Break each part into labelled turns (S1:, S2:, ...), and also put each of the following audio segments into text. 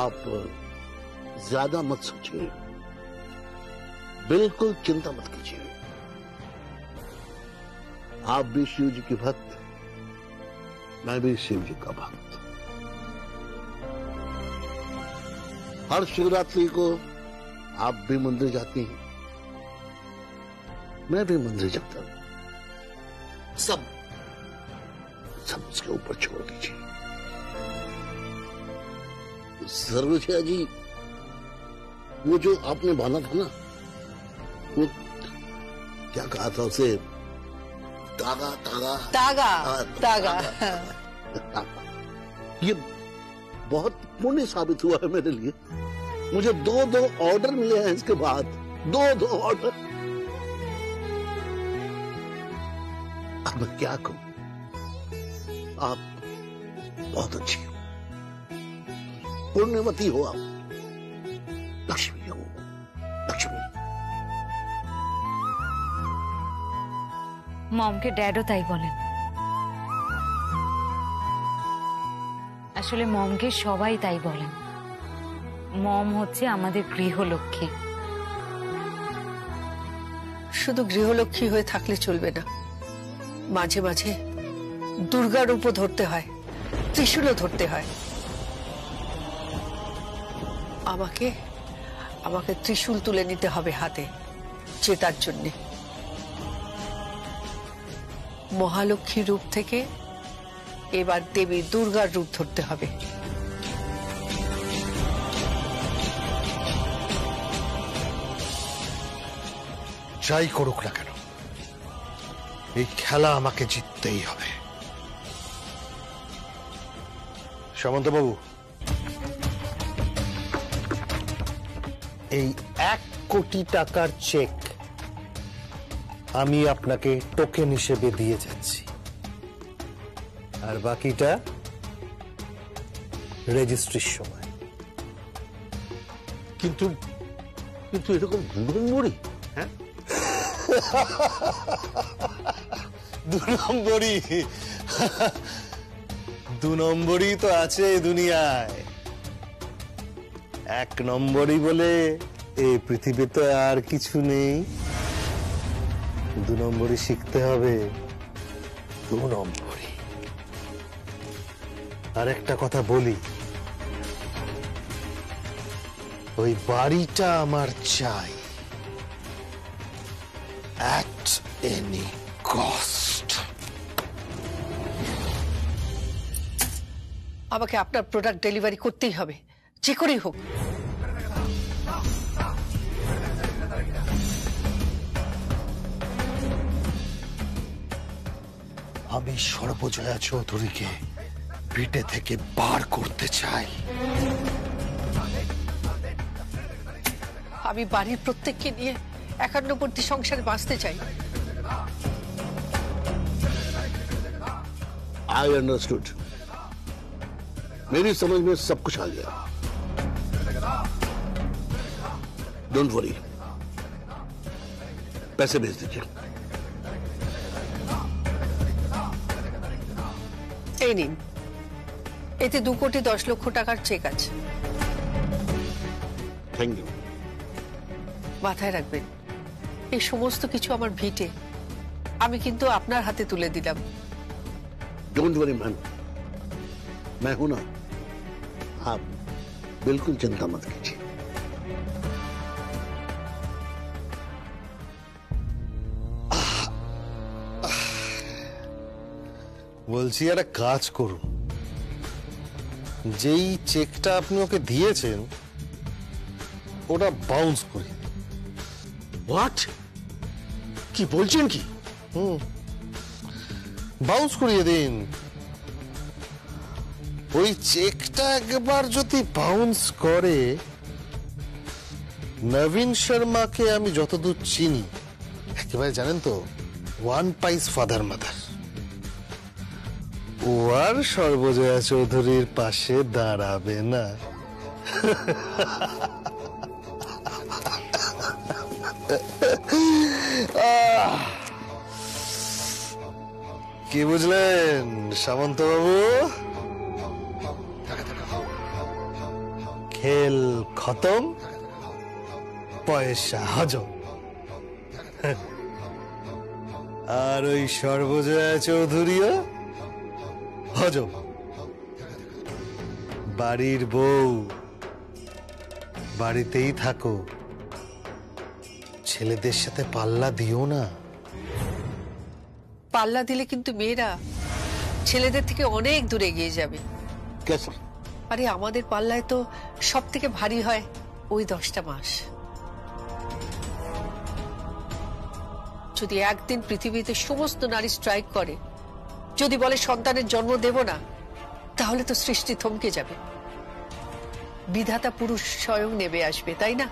S1: आप ज्यादा मत सोचिए, बिल्कुल चिंता मत कीजिए। आप भी शिव जी के भक्त, मैं भी शिव जी का भक्त। हर शिवरात्रि को आप भी मंदिर जाती हैं, मैं भी मंदिर जाता हूं। सब उसके ऊपर छोड़ दीजिए। सर्वजया जी, वो जो आपने बांधा था ना, वो क्या कहा था उसे? तागा तागा
S2: तागा तागा।
S1: ये बहुत पुण्य साबित हुआ है मेरे लिए। मुझे 2 ऑर्डर मिले हैं इसके बाद, 2 ऑर्डर। अब मैं क्या कहूं? आप बहुत अच्छी हो, पुण्यवती हो आप, लक्ष्मी हो, लक्ष्मी।
S3: মমকে ড্যাডও তাই বলেন। আসলে মমকে সবাই তাই বলেন। মম হচ্ছে আমাদের গৃহলক্ষ্মী।
S2: শুধু গৃহলক্ষ্মী হয়ে থাকলে চলবে না, মাঝে মাঝে দুর্গা রূপও ধরতে হয়, ত্রিশূলও ধরতে হয়। আমাকে আমাকে ত্রিশূল তুলে নিতে হবে হাতে, জেতার জন্যে। মহালক্ষ্মী রূপ থেকে এবার দেবী দুর্গার রূপ ধরতে হবে।
S4: যাই করুক না কেন, এই খেলা আমাকে জিততেই হবে। সামন্তবাবু, এই 1 কোটি টাকার চেক আমি আপনাকে টোকেন হিসেবে দিয়ে যাচ্ছি, আর বাকিটা রেজিস্ট্রির সময়।
S1: কিন্তু কিন্তু এরকম 2 নম্বরই? হ্যাঁ,
S4: 2 নম্বরই, 2 নম্বরই তো আছে এই দুনিয়ায়। 1 নম্বরই বলে এই পৃথিবীতে আর কিছু নেই। 2 নম্বরই শিখতে হবে, 2 নম্বরই। আর একটা কথা বলি, ওই বাড়িটা আমার চাই, at any cost.
S2: আমাকে আপনার প্রোডাক্ট ডেলিভারি করতেই হবে, যে করেই হোক।
S4: আমি সর্বজয়া চৌধুরীকে ভিটে থেকে বার করতে চাই।
S2: আমি বাড়ির প্রত্যেককে নিয়ে একান্নবর্তী সংসারে বাঁচতে চাই।
S1: I understood. मेरी समझ में सब कुछ आ गया। डोंट वरी, पैसे भेज दीजिए।
S2: এই নিন, এতে 2,10,00,000 টাকার চেক আছে।
S1: Thank you.
S2: মাথায় রাখবেন, এই সমস্ত কিছু আমার ভিটে, আমি কিন্তু আপনার হাতে তুলে দিলাম।
S1: डोंट वरी मैम, मैं हूं ना, आप बिल्कुल चिंता मत कीजिए।
S4: বলছি একটা কাজ করুন, যেই চেকটা আপনি ওকে দিয়েছেন ওটা বাউন্স করি।
S1: व्हाट? কি বলছেন কি?
S4: বাউন্স করিয়ে দিন। ওই চেকটা একবার যদি বাউন্স করে, নবীন শর্মাকে আমি যতদূর চিনি, একেবারে জানেন তো, 1 পাইস ফাদার মাদার। ও আর সর্বজয়া চৌধুরীর পাশে দাঁড়াবে না। কি বুঝলেন সামন্তবাবু? খেল খতম, পয়সা হজম। আর ওই সর্বজয়া চৌধুরীও হজম। বাড়ির বউ, বাড়িতেই থাকো, ছেলেদের সাথে পাল্লা দিও না।
S2: পাল্লা দিলে কিন্তু মেয়েরা ছেলেদের থেকে অনেক দূরে এগিয়ে যাবে।
S1: कैसा?
S2: আরে আমাদের পাল্লায় তো সব থেকে ভারী হয় ওই 10টা মাস। যদি একদিন পৃথিবীতে সমস্ত নারী স্ট্রাইক করে, যদি বলে সন্তানের জন্ম দেব না, তাহলে তো সৃষ্টি থমকে যাবে, বিধাতা পুরুষ স্বয়ং নেমে আসবে, তাই না?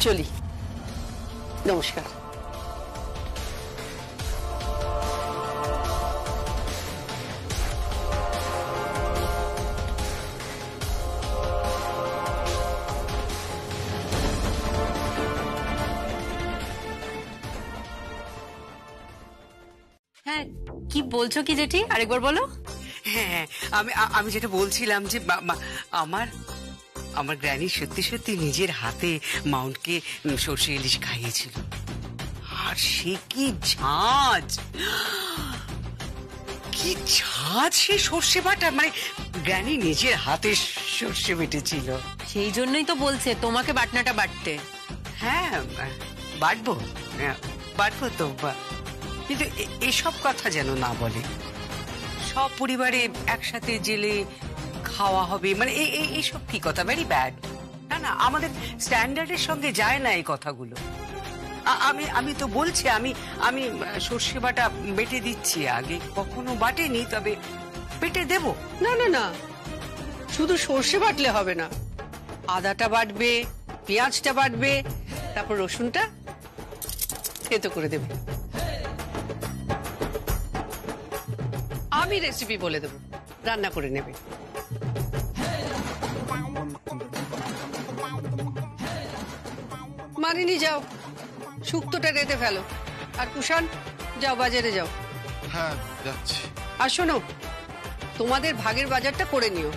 S2: চলি, নমস্কার।
S5: হ্যাঁ, কি বলছো কি জেঠি, আরেকবার বলো।
S6: হ্যাঁ, আমি যেটা বলছিলাম যে আমার আমার গ্র্যানি সত্যি সত্যি নিজের হাতে মাউন্টকে সর্ষে ইলিশ খাইয়েছিল, আর সে কি ঝাঁজ, কি ঝাঁজ সে সর্ষে বাটা, মানে গ্র্যানি নিজের হাতে সর্ষে বেটেছিল।
S5: সেই জন্যই তো বলছে তোমাকে বাটনাটা বাটতে।
S6: হ্যাঁ, বাটবো, বাটবো তো, কিন্তু এসব কথা যেন না বলে। সব পরিবারে একসাথে জেলে খাওয়া হবে, মানে এইসব কি কথা, ভেরি ব্যাড। না না, আমাদের স্ট্যান্ডার্ডের সঙ্গে যায় না এই কথাগুলো। আমি তো বলছি, আমি সর্ষে বাটা বেটে দিচ্ছি, আগে কখনো বাটেনি, তবে বেটে দেব।
S2: না না না, শুধু সর্ষে বাটলে হবে না, আদাটা বাটবে, পেঁয়াজটা বাটবে, তারপর রসুনটা থেতো করে দেবে। আমি রেসিপি বলে দেবো, রান্না করে নেবে। মানিনি, যাও শুক্তোটা রেঁধে ফেলো, আর কুষাণ যাও বাজারে যাও।
S7: হ্যাঁ, যাচ্ছি।
S2: আর শোনো, তোমাদের ভাগের বাজারটা করে নিও,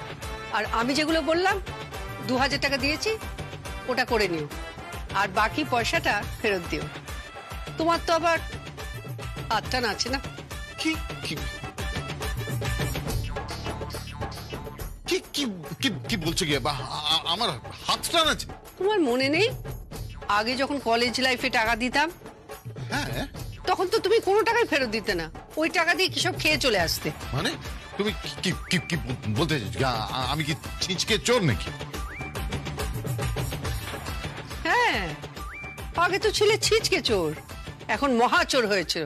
S2: আর আমি যেগুলো বললাম 2000 টাকা দিয়েছি, ওটা করে নিও, আর বাকি পয়সাটা ফেরত দিও। তোমার তো আবার হাতটা আছে না।
S7: কি কি কি কি কি কি বলছো কি? আমার হাতটা আছে?
S2: তোমার মনে নেই আগে যখন কলেজ লাইফে টাকা দিতাম,
S7: হ্যাঁ,
S2: তখন তো তুমি কোনো টাকাই ফেরত দিতে না, ওই টাকা দিয়ে কি সব খেয়ে চলে আসতে।
S7: মানে তুমি কি কি কি বলতে চাইছো? আমি কি ছিঁচকে চোর নাকি?
S2: হ্যাঁ, আগে তো ছিলে ছিচকে চোর, এখন মহা চোর হয়েছে,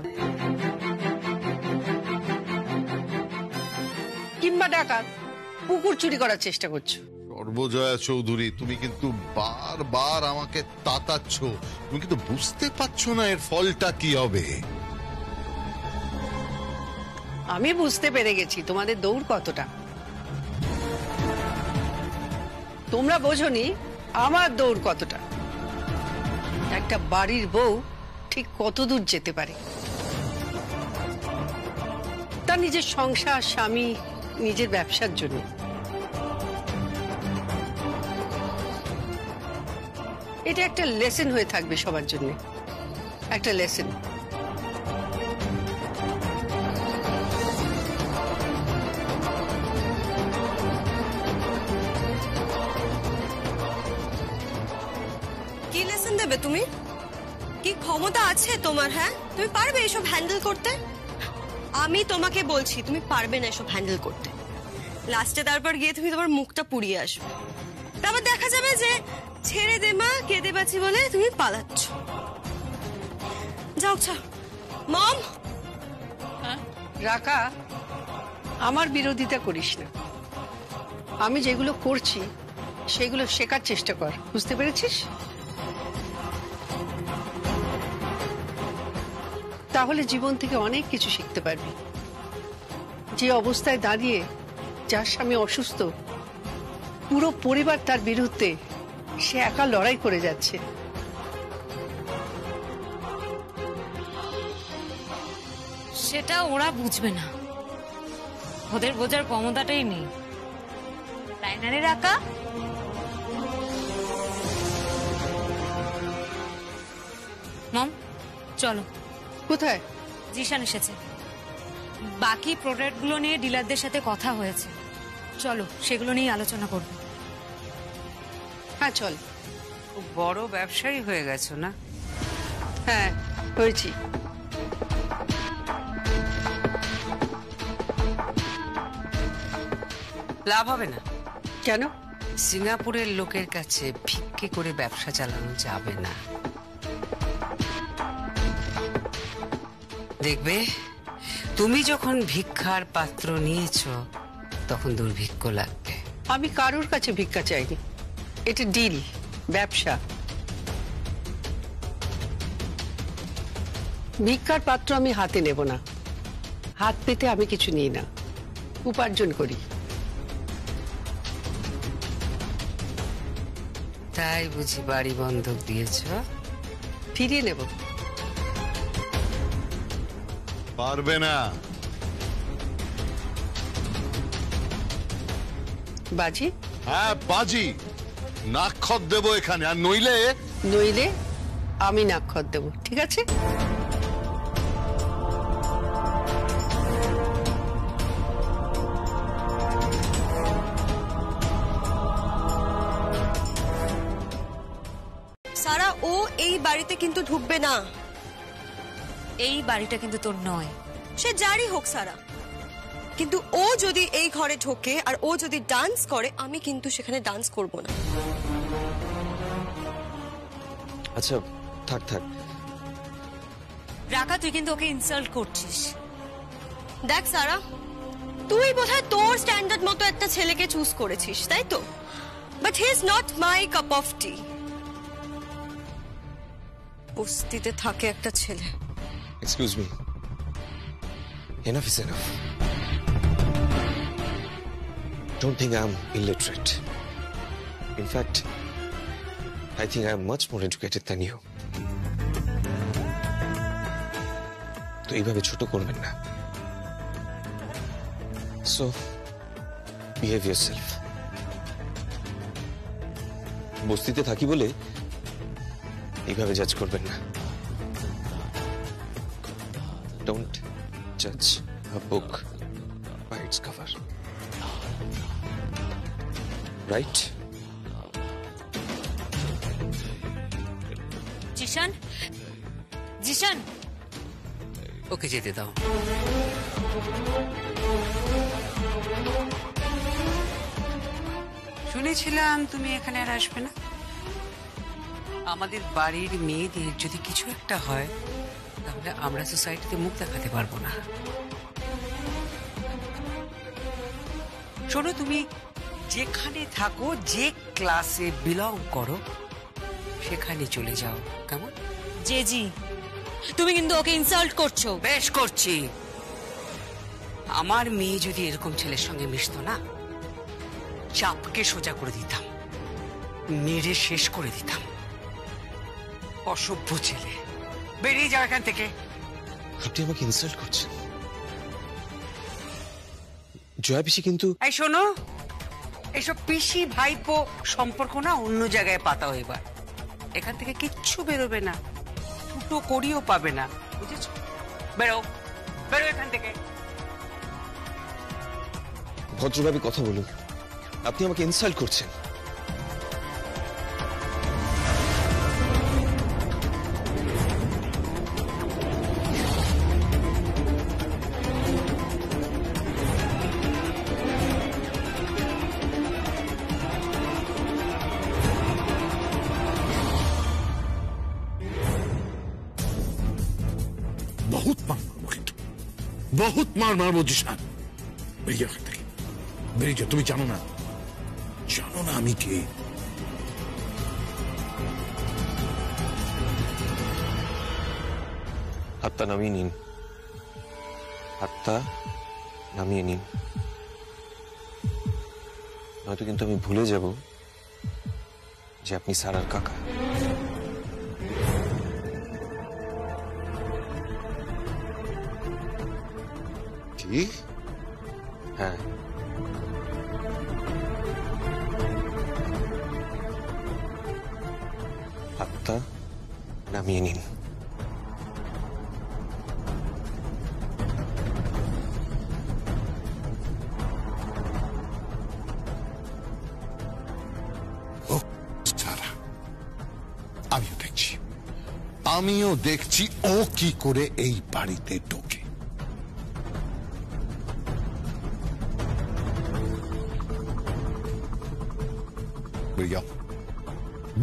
S2: কিংবা ডাকাত, পুকুর চুরি করার চেষ্টা করছো।
S7: সর্বজয়া চৌধুরী, তুমি কিন্তু বারবার আমাকে তাতাচ্ছ, তুমি কিন্তু বুঝতে পারছো না এর ফলটা কি হবে।
S2: আমি বুঝতে পেরে গেছি তোমাদের দৌড় কতটা। তোমরা বোঝোনি আমার দৌড় কতটা। একটা বাড়ির বউ ঠিক কত দূর যেতে পারে, তার নিজের সংসার, স্বামী, নিজের ব্যবসার জন্য। এটা একটা লেসন হয়ে থাকবে সবার জন্য, একটা লেসন।
S8: কি লেসন দেবে তুমি? কি ক্ষমতা আছে তোমার? হ্যাঁ, তুমি পারবে এসব হ্যান্ডেল করতে? আমি তোমাকে বলছি তুমি পারবে না এসব হ্যান্ডেল করতে। লাস্টে তারপর গিয়ে তুমি তোমার মুখটা পুড়িয়ে আসবে, তারপর দেখা যাবে যে ছেড়ে দে মা, কেঁদে বাঁচি বলে তুমি পালাচ্ছ। যাও মম।
S2: রাকা, আমার বিরোধিতা করিস না, আমি যেগুলো করছি সেগুলো শেখার চেষ্টা কর, বুঝতে পেরেছিস? তাহলে জীবন থেকে অনেক কিছু শিখতে পারবি। যে অবস্থায় দাঁড়িয়ে যার স্বামী অসুস্থ, পুরো পরিবার তার বিরুদ্ধে, সে একা লড়াই করে যাচ্ছে,
S3: সেটা ওরা বুঝবে না, ওদের বোঝার ক্ষমতাটাই নেই, তাই না রে রাকা? মম চলো।
S2: কোথায়?
S3: জিশান এসেছে, বাকি প্রোডাক্টগুলো নিয়ে ডিলারদের সাথে কথা হয়েছে, চলো সেগুলো নিয়ে আলোচনা করব।
S2: হ্যাঁ চল।
S6: খুব বড় ব্যবসায়ী হয়ে গেছো না?
S2: হ্যাঁ হয়েছি।
S6: লাভ হবে না।
S2: কেন?
S6: সিঙ্গাপুরের লোকের কাছে ভিক্ষে করে ব্যবসা চালানো যাবে না। দেখবে তুমি যখন ভিক্ষার পাত্র নিয়েছো তখন দুর্ভিক্ষ লাগবে।
S2: আমি কারোর কাছে ভিক্ষা চাইনি, এটা ডিল, ব্যবসা। ভিক্ষার পাত্র আমি হাতে নেব না, হাত পেতে আমি কিছু নিই না, উপার্জন করি।
S6: তাই বুঝি বাড়ি বন্ধক দিয়েছো?
S2: ফিরিয়ে নেব।
S7: পারবে না।
S2: বাজি?
S7: হ্যাঁ বাজি, নাক্ষর দেবো এখানে, আর নইলে
S2: নইলে আমি নাক্ষর দেব, ঠিক আছে?
S8: সারা, ও এই বাড়িতে কিন্তু ঢুকবে না।
S3: এই বাড়িটা কিন্তু তোর নয়।
S8: সে যারই হোক সারা, কিন্তু ও যদি এই ঘরে ঢোকে আর ও যদি ডান্স করে, আমি কিন্তু সেখানে ডান্স করব না।
S9: আচ্ছা থাক থাক।
S3: রাকা, তুই কিন্তু ওকে ইনসাল্ট করছিস।
S8: দেখ সারা, তুই বোধহয় তোর স্ট্যান্ডার্ড মতো একটা ছেলেকে চুজ করেছিস, তাই তো? But he is not my cup of tea. বস্তিতে থাকে একটা ছেলে।
S9: Excuse me, enough is enough. Don't think I'm illiterate. In fact, I think I'm much more educated than you. তো এইভাবে ছোট করবেন না। So, behave yourself. বস্তিতে থাকি বলে এইভাবে জাজ করবেন না। Don't judge a book by its cover. Right?
S3: Zeeshan, Zeeshan,
S6: ওকে যেতে দাও। শুনেছিলাম তুমি এখানে আর আসবে না। আমাদের বাড়ির মেয়েদের যদি কিছু একটা হয় তাহলে আমরা সোসাইটিতে মুখ দেখাতে পারবো না। শোনো, তুমি যেখানে থাকো, যে ক্লাসে বিলং করো, সেখানে চলে যাও, কেমন?
S3: জেজি, তুমি কিন্তু ওকে ইনসাল্ট করছো।
S6: বেশ করছি। আমার মেয়ে যদি এরকম ছেলের সঙ্গে মিশতো না, চাপকে সোজা করে দিতাম, মেরে শেষ করে দিতাম। অসভ্য ছেলে, বেরিয়ে যাও এখান থেকে।
S9: আপনি আমাকে ইনসাল্ট করছেন? জয়া পিসি কিন্তু।
S6: এই শোনো, এসব পিসি ভাইপো সম্পর্ক না অন্য জায়গায় পাতাও এবার। এখান থেকে কিচ্ছু বেরোবে না, ফুটো করিও পাবে না, বুঝেছ? বেরো, বেরো এখান থেকে।
S9: ভদ্রভাবে কথা বলুন, আপনি আমাকে ইনসাল্ট করছেন।
S1: बहुत मार मारबो, কিন্তু बहुत मार मारबो জিশান। বেরিয়ে এখান থেকে, বেরিয়ে যা। তুমি জানো না আমি কে?
S9: হাতটা নামিয়ে নিন, হাতটা নামিয়ে নিন, নয়তো কিন্তু আমি ভুলে যাব যে আপনি সারার কাকা।
S7: কি?
S9: হ্যাঁ, হাতটা নামিয়ে নিন।
S7: সারা, আমিও দেখছি ও কি করে এই বাড়িতে ঢোকে।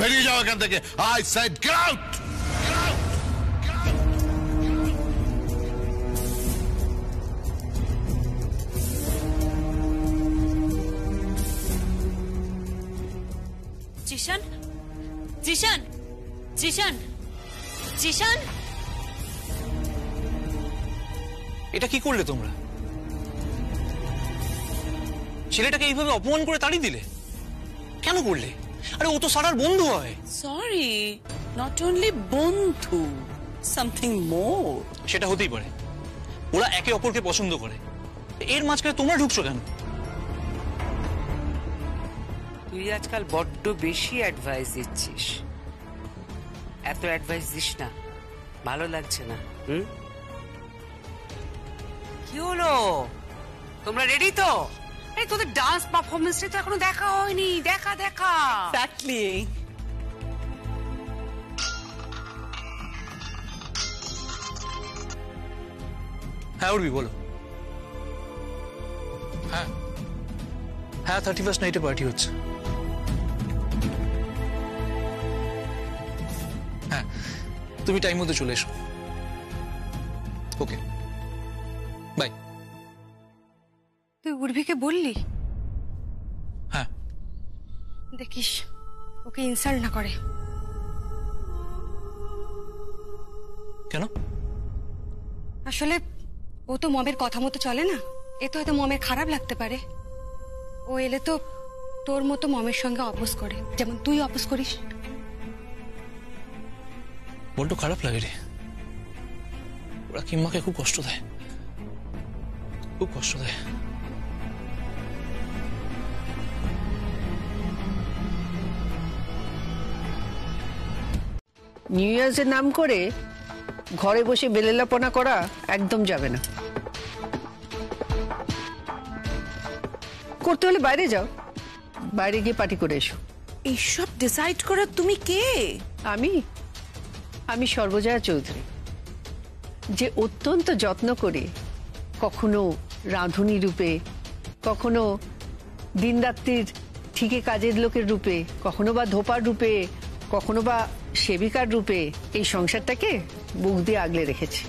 S7: বেরিয়ে যাও এখান থেকে। I said get out.
S3: Zeeshan, Zeeshan, Zeeshan, Zeeshan,
S10: এটা কি করলে তোমরা? ছেলেটাকে এইভাবে অপমান করে তাড়িয়ে দিলে কেন করলে? আরে ও তো সারার বন্ধু হয়।
S11: সরি, নট অনলি বন্ধু, সামথিং মোর।
S10: সেটা হতেই পারে, ওরা একে অপরকে পছন্দ করে। এর মাঝখানে তোমরা ঢুকছো কেন?
S6: তুই আজকাল বড্ড বেশি অ্যাডভাইস দিচ্ছিস। এত অ্যাডভাইস দিস না, ভালো লাগছে না। কি হলো, তোমরা রেডি তো? এই তোদের ডান্স পারফরমেন্সটা তো এখনো দেখা হয়নি। দেখা দেখা।
S11: এক্স্যাক্টলি।
S10: হ্যাঁ উর্বি, বলো। হ্যাঁ হ্যাঁ, 31st নাইটে পার্টি হচ্ছে। হ্যাঁ, তুমি টাইম মতো চলে এসো। ওকে, বাই।
S8: তুই উর্ভিকে বললি?
S10: হ্যাঁ।
S8: দেখিস ওকে ইনসাল্ট না করে।
S10: কেন?
S8: আসলে ও তো মমের কথা মতো চলে না। এ তো হয়তো মমের খারাপ লাগতে পারে। ও এলে তো তোর মতো মমের সঙ্গে অপোজ করে, যেমন তুই অপোজ করিস।
S10: বড্ড খারাপ লাগে রে। ওরা কিম্মাকে খুব কষ্ট দেয়, খুব কষ্ট দেয়।
S2: নিউ ইয়ার্সের নাম করে ঘরে বসে বেলেলাপনা করা একদম যাবে না। করতে হলে বাইরে যাও, বাইরে গিয়ে পার্টি করে এসো।
S11: এইসব ডিসাইড করার তুমি কে?
S2: আমি সর্বজয়া চৌধুরী, যে অত্যন্ত যত্ন করে কখনো রাঁধুনি রূপে, কখনো দিনরাত্রির ঠিকে কাজের লোকের রূপে, কখনো বা ধোপার রূপে, কখনো বা সেবিকার রূপে এই সংসারটাকে বুক দিয়ে আগলে রেখেছে।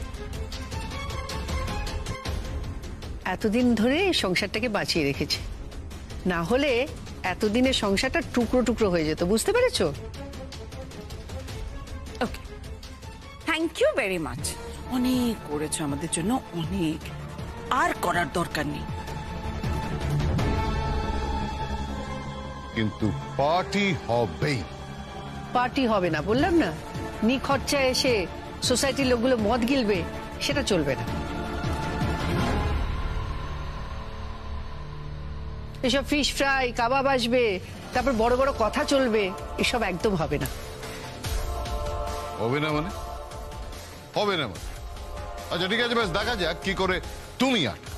S2: এতদিন ধরে এই সংসারটাকে বাঁচিয়ে রেখেছে, না হলে এতদিনের সংসারটা টুকরো টুকরো হয়ে যেত। বুঝতে পেরেছো?
S11: ওকে, থ্যাংক ইউ ভেরি মাচ। অনেক করেছো আমাদের জন্য, অনেক। আর করার দরকার নেই।
S7: কিন্তু পার্টি হবেই।
S2: পার্টি হবে না বললাম না? নিখরচায় এসে সোসাইটির লোকগুলো মদ গিলবে, সেটা চলবে না। এসব ফিশ ফ্রাই, কাবাব আসবে, তারপর বড় বড় কথা চলবে, এসব একদম হবে না।
S7: হবে না মানে? হবে না মানে? আচ্ছা ঠিক আছে, বেশ দেখা যাক কি করে তুমি আটকা।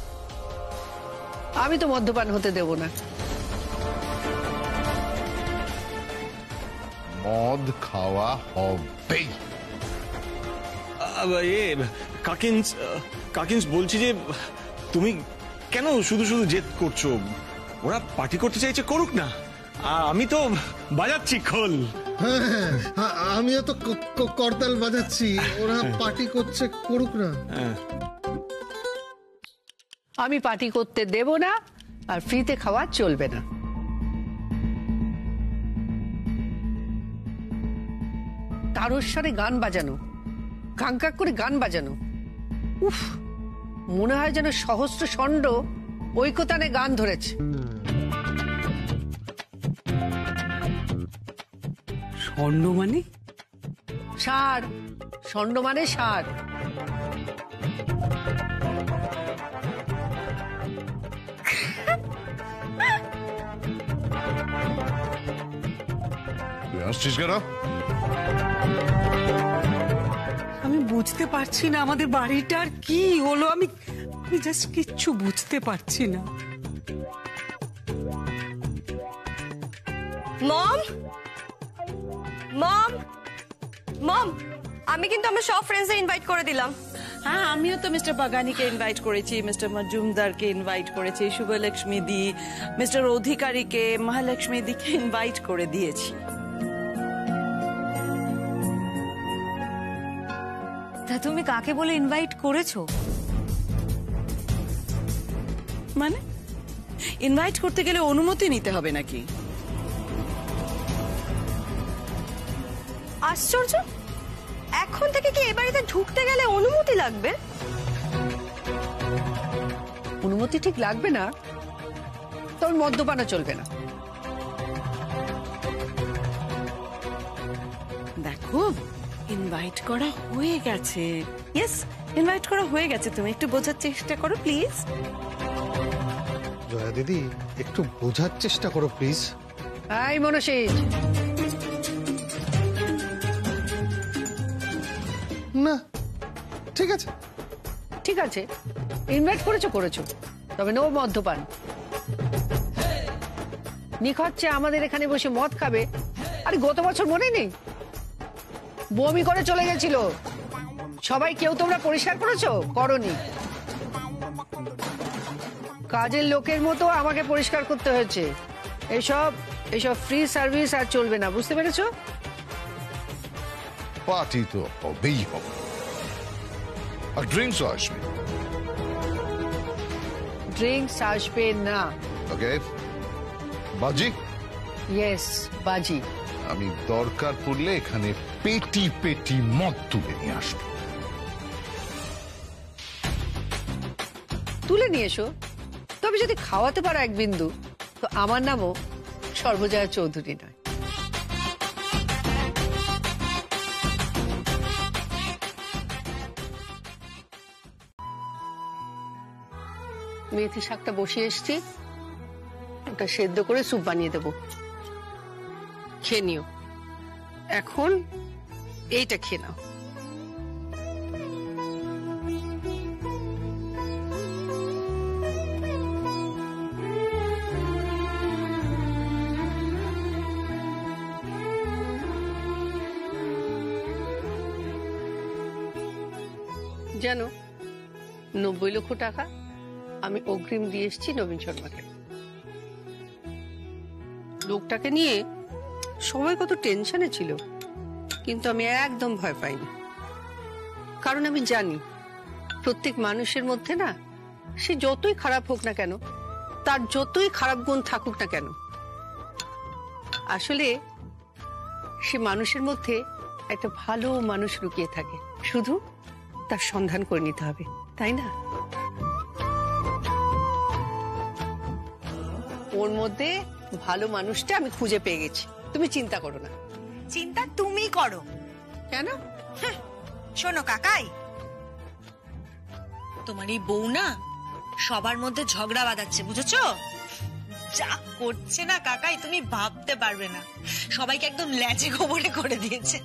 S2: আমি তো মদ্যপান হতে দেব না।
S7: মদ খাওয়া হবেই।
S12: কাকিন্স বলছি যে তুমি কেন শুধু শুধু জেদ করছো? ওরা পার্টি করতে চাইছে, করুক না। আমি তো বাজাচ্ছি খোল।
S4: আমিও তো করতাল বাজাচ্ছি, ওরা পার্টি করছে, করুক না।
S2: আমি পার্টি করতে দেব না, আর ফ্রিতে খাওয়া চলবে না। তারস্বরে গান বাজানো, কাঙ্কাক করে গান বাজানো, উফ, মনে হয় যেন সহস্র ষণ্ড ঐকতানে গান ধরেছে।
S6: ষণ্ড মানে?
S2: ষাঁড়, ষণ্ড মানে ষাঁড়।
S7: আসছিস কেন?
S6: আমি বুঝতে পারছি না আমাদের বাড়িটার কি হলো। আমি জাস্ট কিচ্ছু বুঝতে পারছি না।
S8: মম মম মম আমি কিন্তু আমার সব ফ্রেন্ডসদের ইনভাইট করে দিলাম।
S11: হ্যাঁ, আমিও তো মিস্টার বাগানিকে ইনভাইট করেছি, মিস্টার মজুমদারকে ইনভাইট করেছি, শুভলক্ষ্মী দি, মিস্টার অধিকারীকে, মহালক্ষ্মী দিকে ইনভাইট করে দিয়েছি।
S3: তা তুমি কাকে বলে ইনভাইট করেছো?
S11: মানে ইনভাইট করতে গেলে অনুমতি নিতে হবে নাকি?
S8: আশ্চর্য, এখন থেকে কি এ বাড়িতে ঢুকতে গেলে অনুমতি লাগবে?
S2: অনুমতি ঠিক লাগবে না, তবে মদ্যপানও চলবে না।
S11: দেখো, ইনভাইট করা হয়ে গেছে। ইয়েস, ইনভাইট করা হয়ে গেছে। তুমি একটু বোঝার চেষ্টা করো প্লিজ।
S4: জয়া দিদি, একটু বোঝার চেষ্টা করো প্লিজ।
S2: এই মনসিজ,
S4: না ঠিক আছে,
S2: ঠিক আছে, ইনভাইট করেছো করেছো, তবে নো মদ্যপান। নিক হচ্ছে আমাদের এখানে বসে মদ খাবে। আরে গত বছর মনে নেই, বমি করে চলে গেছিল। সবাই কেউ তোমরা পরিষ্কার করেছো? করনি। কাজের লোকের মতো আমাকে পরিষ্কার করতে হয়েছে। এসব এসব ফ্রি সার্ভিস আর চলবে না, বুঝতে পেরেছো?
S7: পার্টি তো হবেই হবে, আর ড্রিঙ্কসও আসবে।
S2: ড্রিঙ্কস আসবে না।
S7: ওকে, বাজি?
S2: ইয়েস, বাজি।
S7: আমি দরকার পড়লে এখানে পেটি পেটি মদ তুলে নিয়ে আসবো।
S2: তুলে নিয়ে এসো, তবে যদি খাওয়াতে পারো এক বিন্দু, তো আমার নামও সর্বজয়া চৌধুরী নয়। মেথি শাকটা বসিয়ে এসছি, ওটা সেদ্ধ করে স্যুপ বানিয়ে দেবো, খেয়ে নিও। এখন এইটা খেয়ে নাও। জানো, 90 লক্ষ টাকা আমি অগ্রিম দিয়ে এসেছি নবীন শর্মাকে। লোকটাকে নিয়ে সবাই কত টেনশনে ছিল, কিন্তু আমি একদম ভয় পাইনি। কারণ আমি জানি প্রত্যেক মানুষের মধ্যে না, সে যতই খারাপ হোক না কেন, তার যতই খারাপ গুণ থাকুক না কেন, আসলে সে মানুষের মধ্যে একটা ভালো মানুষ লুকিয়ে থাকে। শুধু তার সন্ধান করে নিতে হবে, তাই না? ওর মধ্যে ভালো মানুষটা আমি খুঁজে পেয়ে গেছি, তুমি চিন্তা করো না।
S3: চিন্তা তুমি করো
S2: কেন?
S3: শোনো কাকাই, তোমার এই বউ না সবার মধ্যে ঝগড়া বাঁধাচ্ছে, বুঝেছো? যা করছে না কাকাই, তুমি ভাবতে পারবে না। সবাইকে একদম ল্যাচে গোবরে করে দিয়েছে।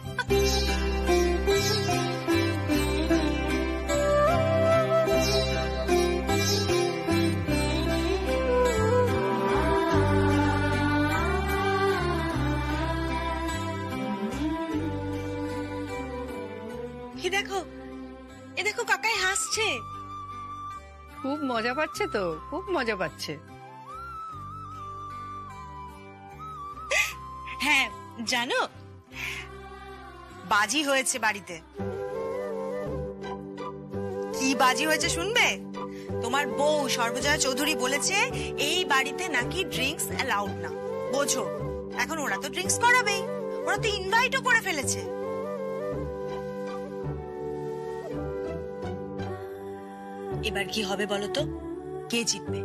S3: এ দেখো কাকাই হাসছে।
S2: খুব মজা পাচ্ছে তো, খুব মজা পাচ্ছে।
S3: হ্যাঁ জানো, বাজি হয়েছে বাড়িতে। কি বাজি হয়েছে শুনবে? তোমার বউ সর্বজয়া চৌধুরী বলেছে এই বাড়িতে নাকি ড্রিঙ্কস অ্যালাউড না। বোঝো, এখন ওরা তো ড্রিঙ্কস করাবেই, ওরা তো ইনভাইটও করে ফেলেছে। এবার কি হবে বলো তো? কে জিতবে?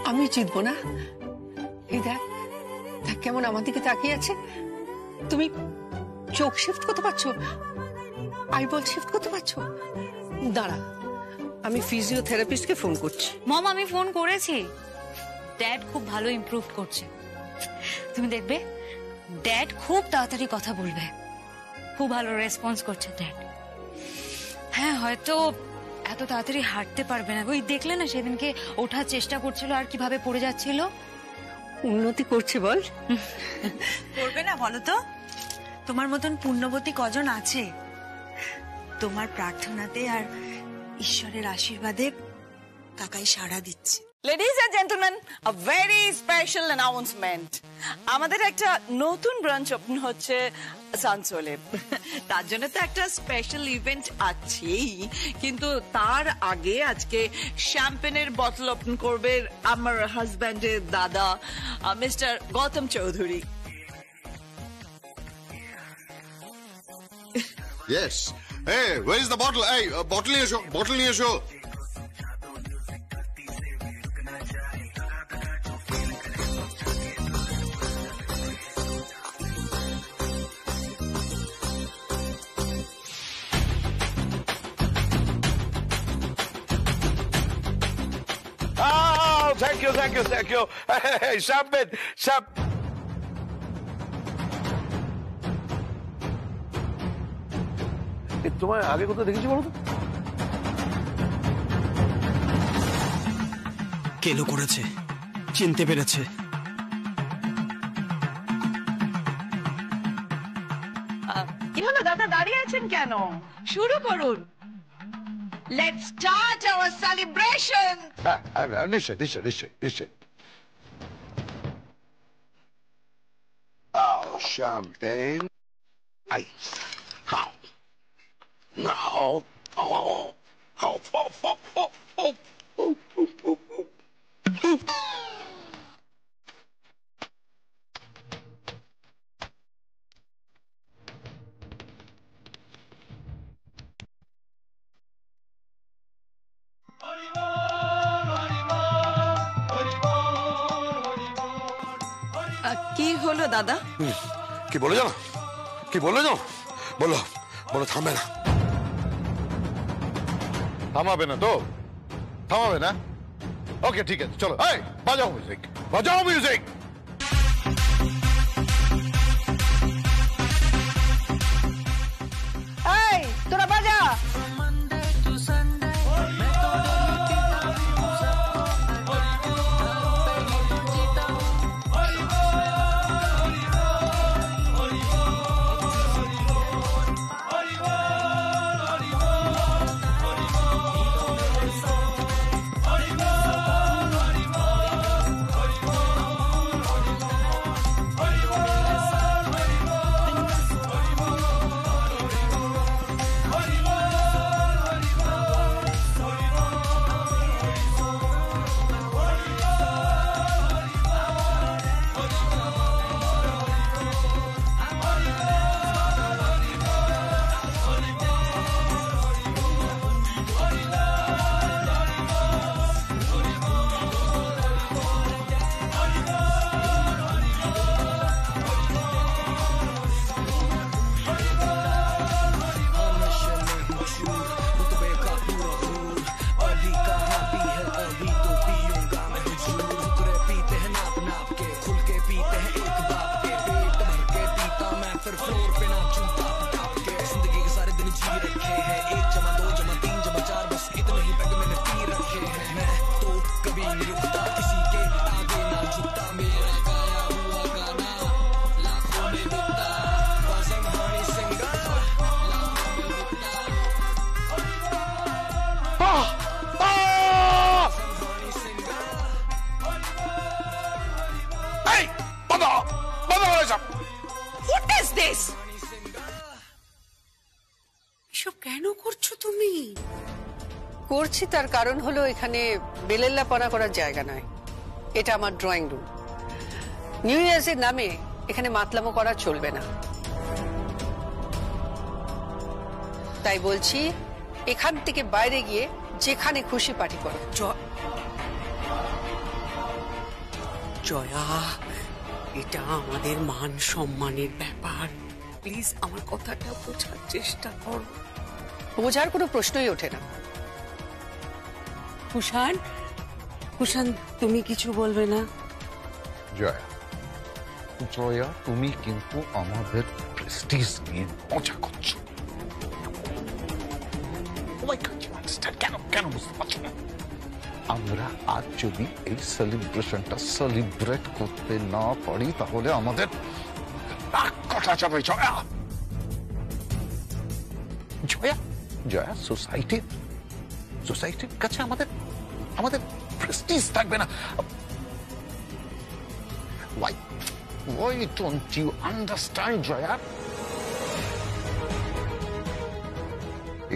S2: আমি জিতবো না? এই দেখ, দেখ কেমন আমার দিকে তাকিয়ে আছে। তুমি চোখ শিফট করতে পারছো, আইবল শিফট করতে পারছো? দাঁড়া, আমি ফিজিওথেরাপিস্টকে ফোন করছি।
S13: মম, আমি ফোন করেছি। ড্যাড খুব ভালো ইমপ্রুভ করছে। তুমি দেখবে ড্যাড খুব তাড়াতাড়ি কথা বলবে। খুব ভালো রেসপন্স করছে ড্যাড। হ্যাঁ, হয়তো এত তাড়াতাড়ি হাঁটতে পারবে না। ওই দেখলে না সেদিনকে ওঠার চেষ্টা করছিল আর কিভাবে পড়ে যাচ্ছিল।
S2: উন্নতি করছে বল।
S3: করবে না বলো তো? তোমার মতন পুণ্যবতী কজন আছে? তোমার প্রার্থনাতে আর ঈশ্বরের আশীর্বাদে কাকাই সাড়া দিচ্ছে।
S11: Ladies and gentleman, a very special announcement. আমাদের একটা নতুন ব্রাঞ্চ ওপেন হচ্ছে আসানসোলে। তার জন্য তো একটা স্পেশাল ইভেন্ট আছেই, কিন্তু তার আগে আজকে শ্যাম্পেনের বোতল ওপেন করবে আমার হাজব্যান্ডের দাদা mister Gautam Chowdhury.
S7: Yes. Hey, where is the bottle? Hey, bottle niye esho, bottle niye esho.
S14: Oh, thank you. Hey, champagne. তোমায় আগে কোথাও দেখেছি বলো তো?
S15: কেলো করেছে, চিনতে পেরেছে।
S11: কি হলো দাদা, দাঁড়িয়ে আছেন কেন? শুরু করুন। Let's start our celebration.
S14: নিশ্চয়। Oh, champagne. Ice. How? No.
S11: কি হলো দাদা?
S14: কি বলে জানো? বলো থামবে না। থামাবে না তো? থামাবে না? ওকে, ঠিক আছে, চলো। এই, বাজাও মিউজিক।
S11: এই, তোরা বাজা।
S2: করছি তার কারণ হলো এখানে বেলেল্লাপনা করার জায়গা নয়, এটা আমার ড্রয়িং রুম। নিউ ইয়ার্সের নামে এখানে মাতলামো করা চলবে না। তাই বলছি এখান থেকে বাইরে গিয়ে যেখানে খুশি পার্টি করো।
S6: জয়া, এটা আমাদের মান সম্মানের ব্যাপার। প্লিজ আমার কথাটা বোঝার চেষ্টা কর।
S2: বোঝার কোনো প্রশ্নই ওঠে না।
S6: কুষাণ, কুষাণ তুমি কিছু বলবে না?
S14: জয়া, জয়া, তুমি কিন্তু আমাদের প্রেস্টিজ নিয়ে মজা করছো। কেন কেন বুঝতে পারছো না? আমরা আজ যদি এই সেলিব্রেশনটা সেলিব্রেট করতে না পারি তাহলে আমাদের নাক কাটা যাবে। জয়া, জয়া, জয়া, সোসাইটির কাছে আমাদের আমাদের প্রেস্টিজ থাকবে না। Why don't you understand, Jaya?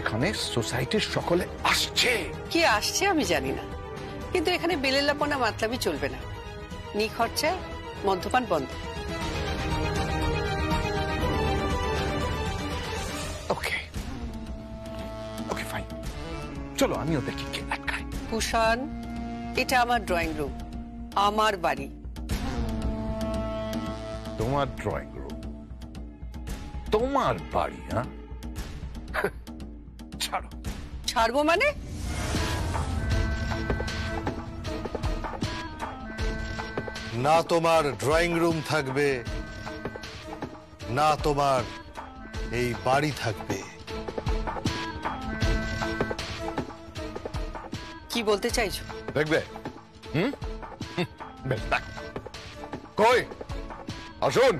S14: এখানে সোসাইটির সকলে আসছে।
S2: কি আসছে আমি জানি না, কিন্তু এখানে বেলেলাপনা মাতলামি চলবে না। নিখরচায় মদ্যপান বন্ধ।
S14: ওকে, ওকে, ফাইন, চলো আমিও দেখি কে আটকায়।
S2: কুষাণ, এটা আমার ড্রয়িং রুম, আমার বাড়ি।
S14: তোমার ড্রয়িং রুম, তোমার বাড়ি? হ্যাঁ, ছাড়ো।
S2: ছাড়বো মানে?
S4: না তোমার ড্রয়িং রুম থাকবে, না তোমার এই বাড়ি থাকবে।
S2: কি বলতে চাইছো?
S14: দেখবে? বেশ, দেখ। কই আসুন।